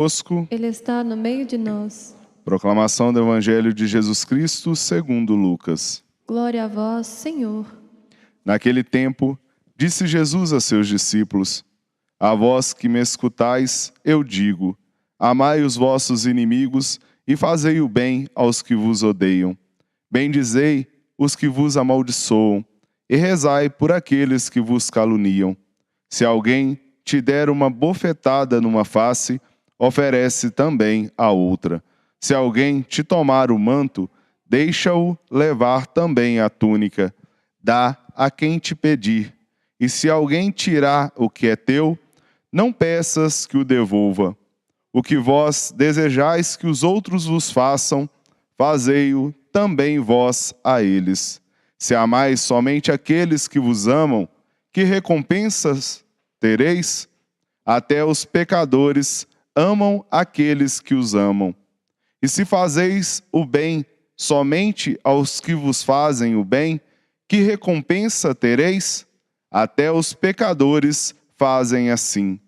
Conosco. Ele está no meio de nós. Proclamação do Evangelho de Jesus Cristo segundo Lucas. Glória a vós, Senhor. Naquele tempo, disse Jesus a seus discípulos: A vós que me escutais, eu digo: amai os vossos inimigos e fazei o bem aos que vos odeiam. Bendizei os que vos amaldiçoam e rezai por aqueles que vos caluniam. Se alguém te der uma bofetada numa face, oferece também a outra. Se alguém te tomar o manto, deixa-o levar também a túnica. Dá a quem te pedir. E se alguém tirar o que é teu, não peças que o devolva. O que vós desejais que os outros vos façam, fazei-o também vós a eles. Se amais somente aqueles que vos amam, que recompensas tereis? Até os pecadores amam aqueles que os amam. E se fazeis o bem somente aos que vos fazem o bem, que recompensa tereis? Até os pecadores fazem assim.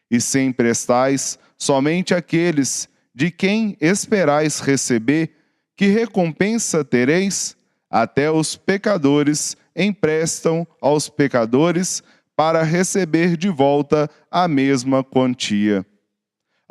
E se emprestais somente àqueles de quem esperais receber, que recompensa tereis? Até os pecadores emprestam aos pecadores para receber de volta a mesma quantia.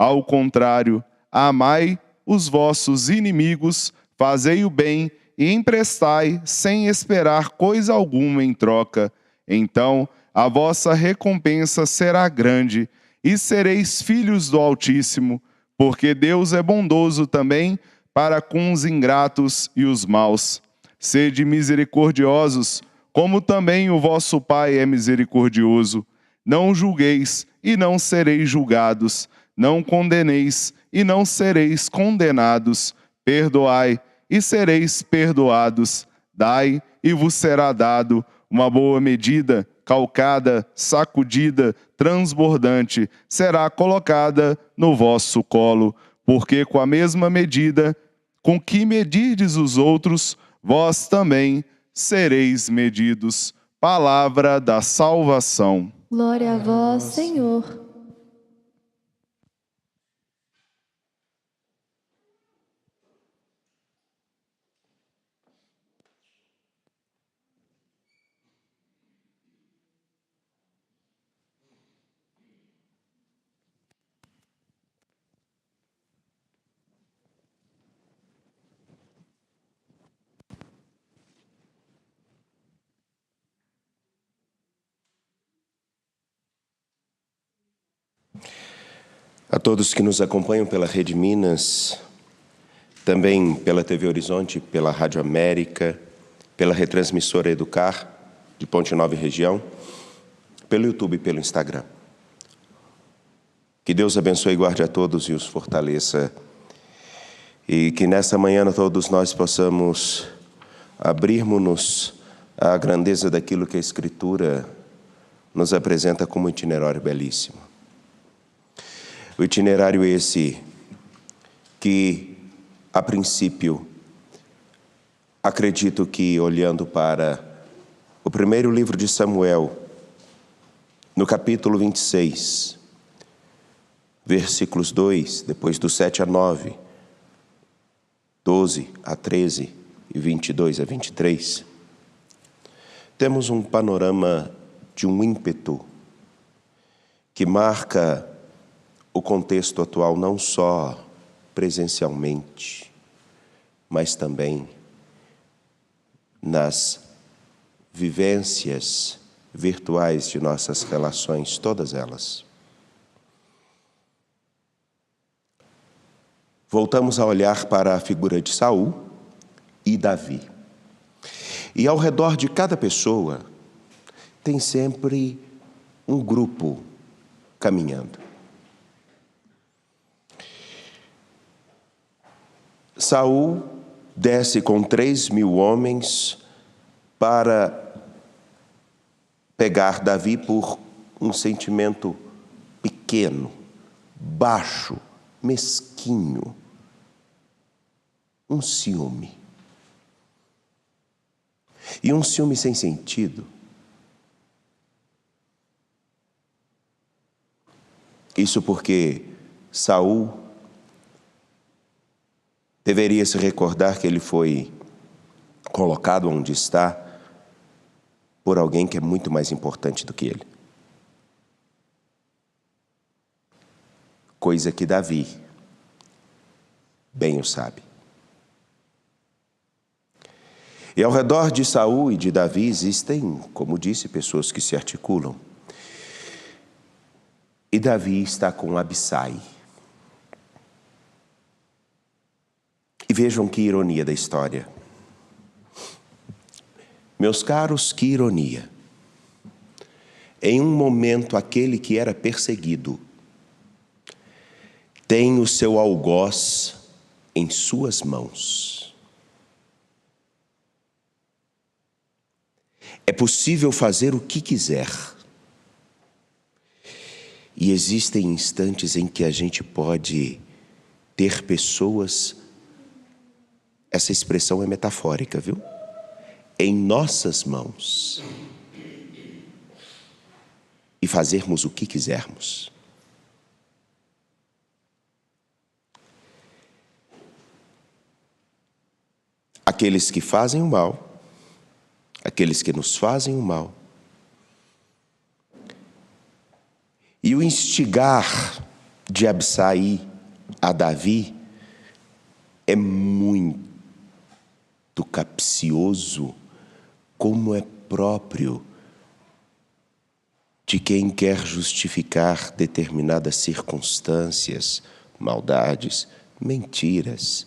Ao contrário, amai os vossos inimigos, fazei o bem e emprestai sem esperar coisa alguma em troca. Então a vossa recompensa será grande e sereis filhos do Altíssimo, porque Deus é bondoso também para com os ingratos e os maus. Sede misericordiosos, como também o vosso Pai é misericordioso. Não julgueis e não sereis julgados. Não condeneis e não sereis condenados. Perdoai e sereis perdoados. Dai e vos será dado. Uma boa medida, calcada, sacudida, transbordante, será colocada no vosso colo. Porque com a mesma medida com que medirdes os outros, vós também sereis medidos. Palavra da salvação. Glória a vós, Senhor. A todos que nos acompanham pela Rede Minas, também pela TV Horizonte, pela Rádio América, pela retransmissora Educar, de Ponte Nova e região, pelo YouTube e pelo Instagram. Que Deus abençoe e guarde a todos e os fortaleça. E que nessa manhã todos nós possamos abrirmos-nos à grandeza daquilo que a Escritura nos apresenta como um itinerário belíssimo. O itinerário esse que, a princípio, acredito que, olhando para o primeiro livro de Samuel, no capítulo 26, versículos 2, depois do 7 a 9, 12 a 13 e 22 a 23, temos um panorama de um ímpeto que marca o contexto atual não só presencialmente, mas também nas vivências virtuais de nossas relações, todas elas. Voltamos a olhar para a figura de Saul e Davi. E ao redor de cada pessoa tem sempre um grupo caminhando. Saul desce com 3.000 homens para pegar Davi por um sentimento pequeno, baixo, mesquinho, um ciúme. E um ciúme sem sentido. Isso porque Saul deveria se recordar que ele foi colocado onde está por alguém que é muito mais importante do que ele. Coisa que Davi bem o sabe. E ao redor de Saul e de Davi existem, como disse, pessoas que se articulam. E Davi está com Abissai. E vejam que ironia da história. Meus caros, que ironia. Em um momento, aquele que era perseguido tem o seu algoz em suas mãos. É possível fazer o que quiser. E existem instantes em que a gente pode ter pessoas, essa expressão é metafórica, viu? Em nossas mãos. E fazermos o que quisermos. Aqueles que fazem o mal, aqueles que nos fazem o mal, e o instigar de Abissai a Davi é muito capcioso, como é próprio de quem quer justificar determinadas circunstâncias, maldades, mentiras,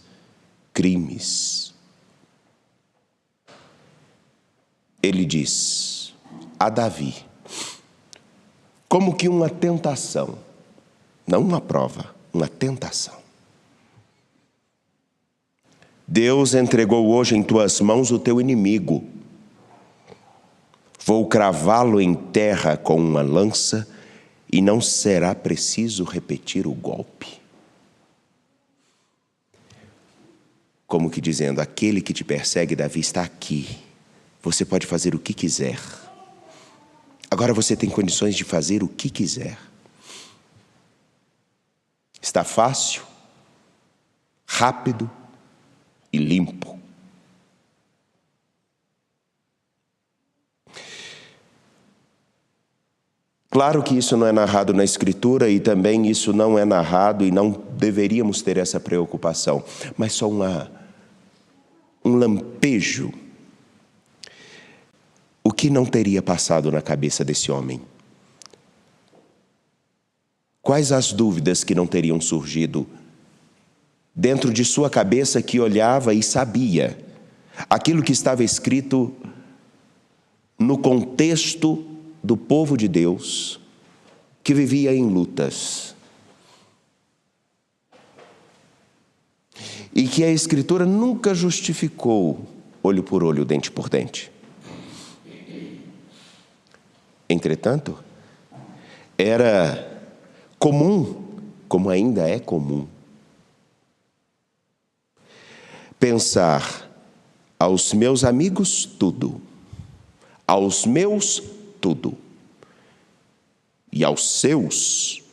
crimes. Ele diz a Davi, como que uma tentação, não uma prova, uma tentação. Deus entregou hoje em tuas mãos o teu inimigo. Vou cravá-lo em terra com uma lança e não será preciso repetir o golpe. Como que dizendo, aquele que te persegue, Davi, está aqui. Você pode fazer o que quiser. Agora você tem condições de fazer o que quiser. Está fácil, rápido e limpo. Claro que isso não é narrado na Escritura e também isso não é narrado e não deveríamos ter essa preocupação, mas só um lampejo. O que não teria passado na cabeça desse homem? Quais as dúvidas que não teriam surgido dentro de sua cabeça, que olhava e sabia aquilo que estava escrito no contexto do povo de Deus que vivia em lutas e que a Escritura nunca justificou olho por olho, dente por dente. Entretanto, era comum, como ainda é comum, pensar aos meus amigos tudo, aos meus tudo, e aos seus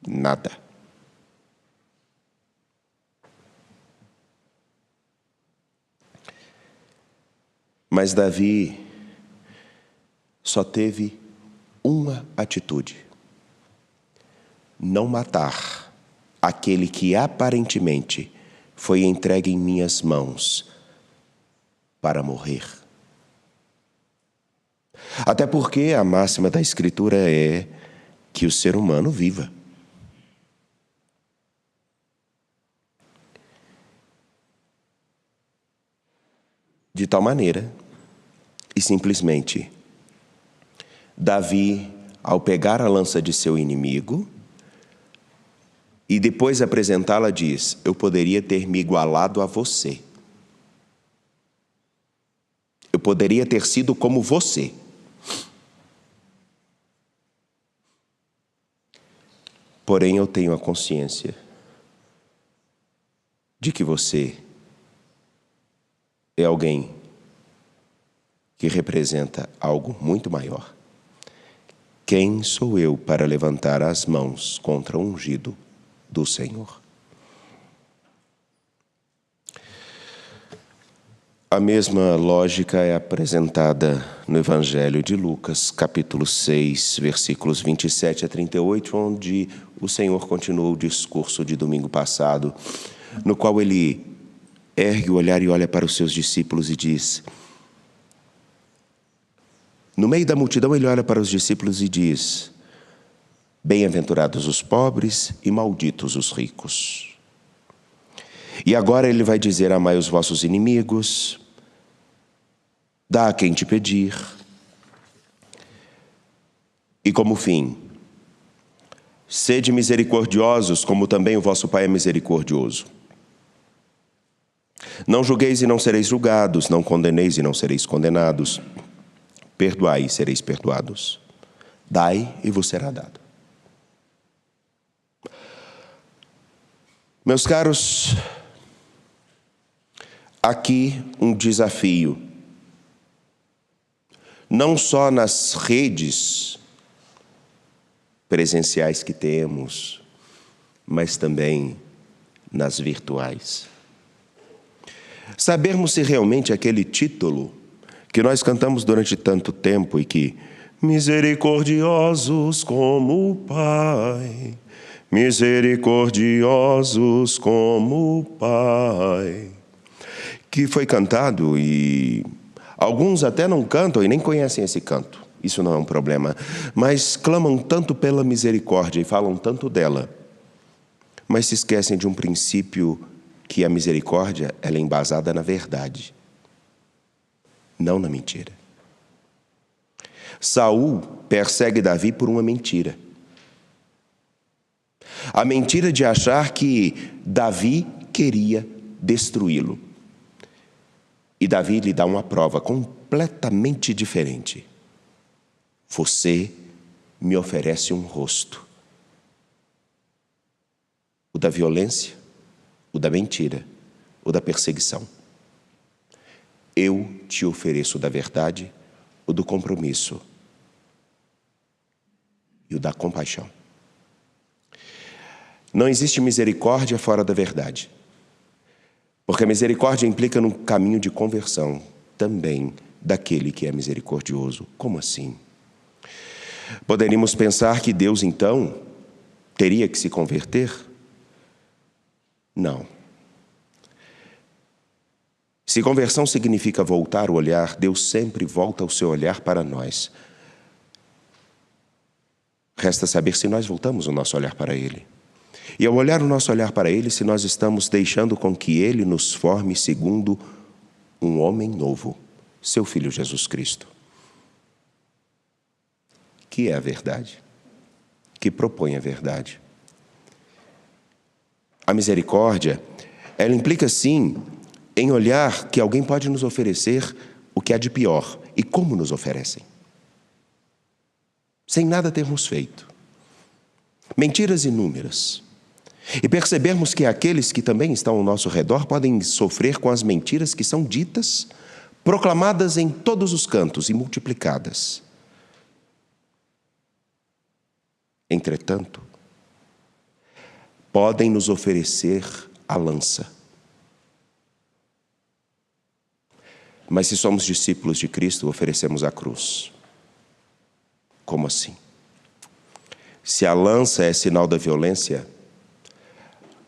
nada. Mas Davi só teve uma atitude: não matar aquele que aparentemente foi entregue em minhas mãos para morrer. Até porque a máxima da Escritura é que o ser humano viva. De tal maneira, e simplesmente, Davi, ao pegar a lança de seu inimigo e depois apresentá-la, diz: eu poderia ter me igualado a você. Eu poderia ter sido como você. Porém, eu tenho a consciência de que você é alguém que representa algo muito maior. Quem sou eu para levantar as mãos contra o ungido do Senhor. A mesma lógica é apresentada no Evangelho de Lucas, capítulo 6, versículos 27 a 38, onde o Senhor continuou o discurso de domingo passado, no qual ele ergue o olhar e olha para os seus discípulos e diz... No meio da multidão, ele olha para os discípulos e diz: bem-aventurados os pobres e malditos os ricos. E agora ele vai dizer: amai os vossos inimigos, dá a quem te pedir. E como fim, sede misericordiosos, como também o vosso Pai é misericordioso. Não julgueis e não sereis julgados, não condeneis e não sereis condenados. Perdoai e sereis perdoados. Dai e vos será dado. Meus caros, aqui um desafio. Não só nas redes presenciais que temos, mas também nas virtuais. Sabermos se realmente aquele título que nós cantamos durante tanto tempo e que misericordiosos como o Pai, misericordiosos como o Pai, que foi cantado e alguns até não cantam e nem conhecem esse canto. Isso não é um problema, mas clamam tanto pela misericórdia e falam tanto dela, mas se esquecem de um princípio, que a misericórdia ela é embasada na verdade, não na mentira. Saul persegue Davi por uma mentira. A mentira de achar que Davi queria destruí-lo. E Davi lhe dá uma prova completamente diferente. Você me oferece um rosto. O da violência, o da mentira, o da perseguição. Eu te ofereço o da verdade, o do compromisso e o da compaixão. Não existe misericórdia fora da verdade, porque a misericórdia implica num caminho de conversão também daquele que é misericordioso. Como assim? Poderíamos pensar que Deus, então, teria que se converter? Não. Se conversão significa voltar o olhar, Deus sempre volta o seu olhar para nós. Resta saber se nós voltamos o nosso olhar para Ele. E ao olhar o nosso olhar para Ele, se nós estamos deixando com que Ele nos forme segundo um homem novo, seu Filho Jesus Cristo. Que é a verdade, que propõe a verdade. A misericórdia, ela implica sim em olhar que alguém pode nos oferecer o que há de pior e como nos oferecem. Sem nada termos feito. Mentiras inúmeras. E percebermos que aqueles que também estão ao nosso redor podem sofrer com as mentiras que são ditas, proclamadas em todos os cantos e multiplicadas. Entretanto, podem nos oferecer a lança. Mas se somos discípulos de Cristo, oferecemos a cruz. Como assim? Se a lança é sinal da violência,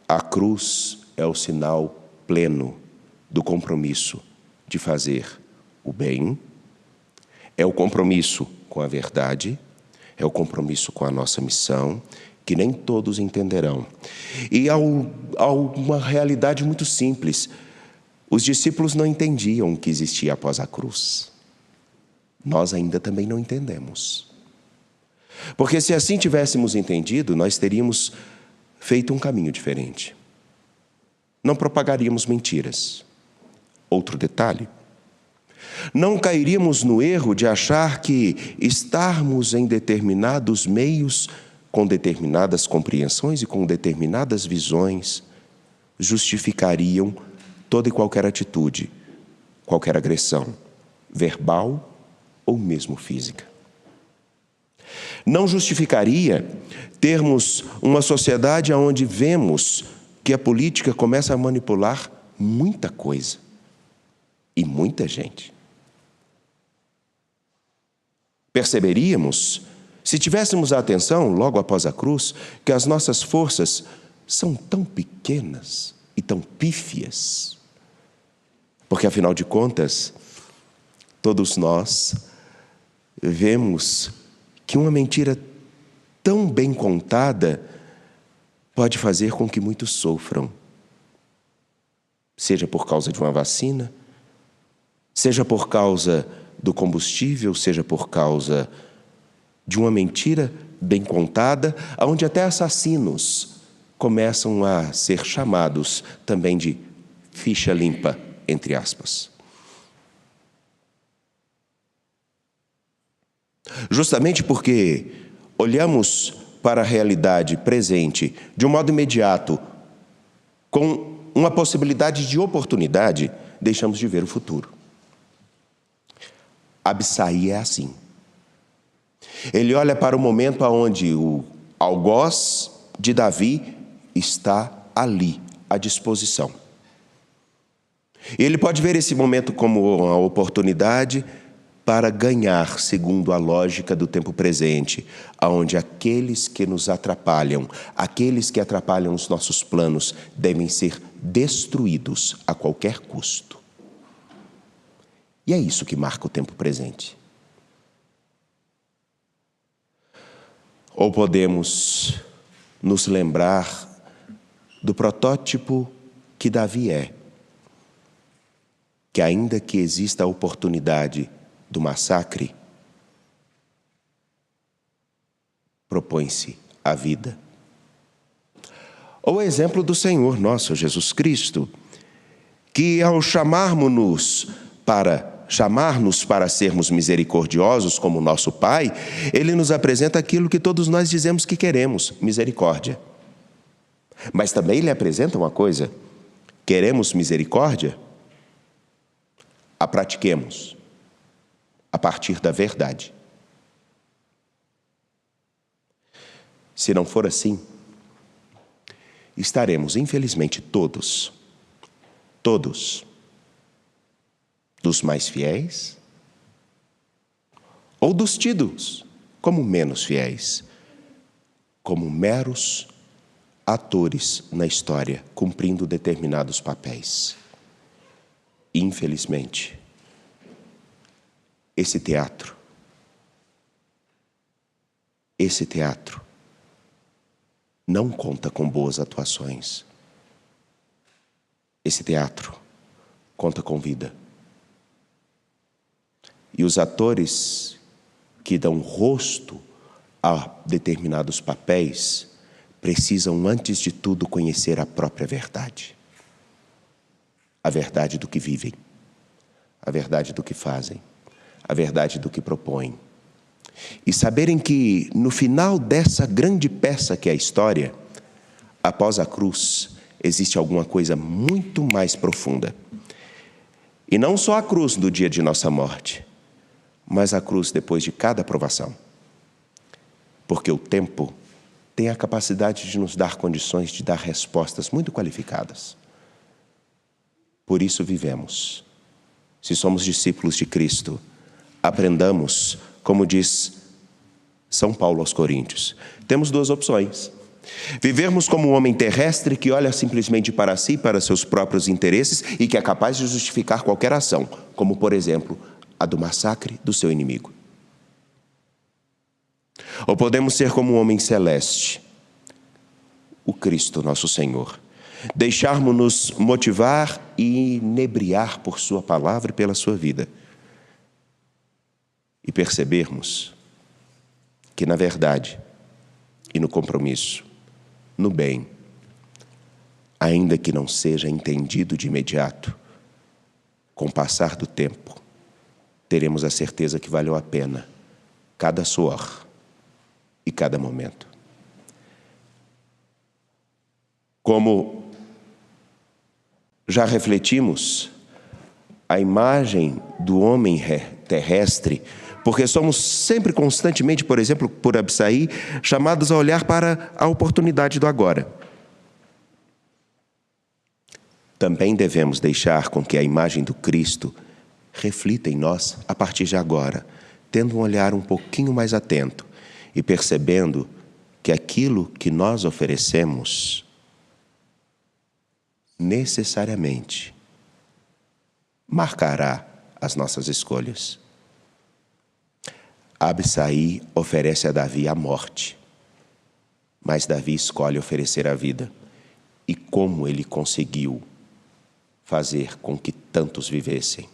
a cruz é o sinal pleno do compromisso de fazer o bem, é o compromisso com a verdade, é o compromisso com a nossa missão, que nem todos entenderão. E há uma realidade muito simples. Os discípulos não entendiam o que existia após a cruz. Nós ainda também não entendemos. Porque se assim tivéssemos entendido, nós teríamos feito um caminho diferente. Não propagaríamos mentiras. Outro detalhe, não cairíamos no erro de achar que estarmos em determinados meios, com determinadas compreensões e com determinadas visões, justificariam toda e qualquer atitude, qualquer agressão, verbal ou mesmo física. Não justificaria termos uma sociedade onde vemos que a política começa a manipular muita coisa e muita gente. Perceberíamos, se tivéssemos a atenção logo após a cruz, que as nossas forças são tão pequenas e tão pífias. Porque, afinal de contas, todos nós vemos que uma mentira tão bem contada pode fazer com que muitos sofram. Seja por causa de uma vacina, seja por causa do combustível, seja por causa de uma mentira bem contada, onde até assassinos começam a ser chamados também de ficha limpa, entre aspas. Justamente porque olhamos para a realidade presente de um modo imediato, com uma possibilidade de oportunidade, deixamos de ver o futuro. Abissai é assim. Ele olha para o momento onde o algoz de Davi está ali, à disposição. Ele pode ver esse momento como uma oportunidade para ganhar, segundo a lógica do tempo presente, onde aqueles que nos atrapalham, aqueles que atrapalham os nossos planos, devem ser destruídos a qualquer custo. E é isso que marca o tempo presente. Ou podemos nos lembrar do protótipo que Davi é, que ainda que exista a oportunidade do massacre, propõe-se a vida. Ou o exemplo do Senhor nosso Jesus Cristo, que ao chamar-nos para sermos misericordiosos como nosso Pai, Ele nos apresenta aquilo que todos nós dizemos que queremos, misericórdia. Mas também Ele apresenta uma coisa: queremos misericórdia? A pratiquemos a partir da verdade. Se não for assim, estaremos, infelizmente, todos, dos mais fiéis ou dos tidos como menos fiéis, como meros atores na história, cumprindo determinados papéis. Infelizmente, esse teatro não conta com boas atuações. Esse teatro conta com vida. E os atores que dão rosto a determinados papéis precisam, antes de tudo, conhecer a própria verdade. A verdade do que vivem, a verdade do que fazem, a verdade do que propõem. E saberem que, no final dessa grande peça que é a história, após a cruz, existe alguma coisa muito mais profunda. E não só a cruz no dia de nossa morte, mas a cruz depois de cada provação. Porque o tempo tem a capacidade de nos dar condições de dar respostas muito qualificadas. Por isso vivemos. Se somos discípulos de Cristo, aprendamos, como diz São Paulo aos Coríntios. Temos duas opções: vivermos como um homem terrestre que olha simplesmente para si, para seus próprios interesses e que é capaz de justificar qualquer ação, como, por exemplo, a do massacre do seu inimigo. Ou podemos ser como um homem celeste, o Cristo nosso Senhor. Deixarmos-nos motivar e inebriar por sua palavra e pela sua vida. E percebermos que, na verdade e no compromisso, no bem, ainda que não seja entendido de imediato, com o passar do tempo, teremos a certeza que valeu a pena cada suor e cada momento. Como já refletimos, a imagem do homem terrestre Porque somos sempre, constantemente, por exemplo, por Absaí, chamados a olhar para a oportunidade do agora. Também devemos deixar com que a imagem do Cristo reflita em nós a partir de agora, tendo um olhar um pouquinho mais atento e percebendo que aquilo que nós oferecemos necessariamente marcará as nossas escolhas. Absaí oferece a Davi a morte, mas Davi escolhe oferecer a vida. E como ele conseguiu fazer com que tantos vivessem?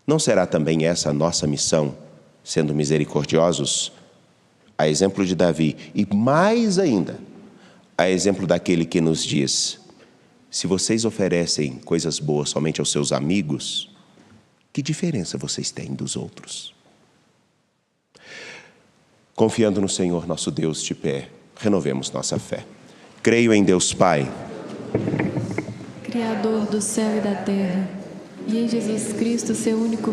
Não será também essa a nossa missão, sendo misericordiosos, a exemplo de Davi, e mais ainda, a exemplo daquele que nos diz: se vocês oferecem coisas boas somente aos seus amigos, que diferença vocês têm dos outros? Confiando no Senhor nosso Deus de pé, renovemos nossa fé. Creio em Deus Pai, Criador do céu e da terra, e em Jesus Cristo, seu único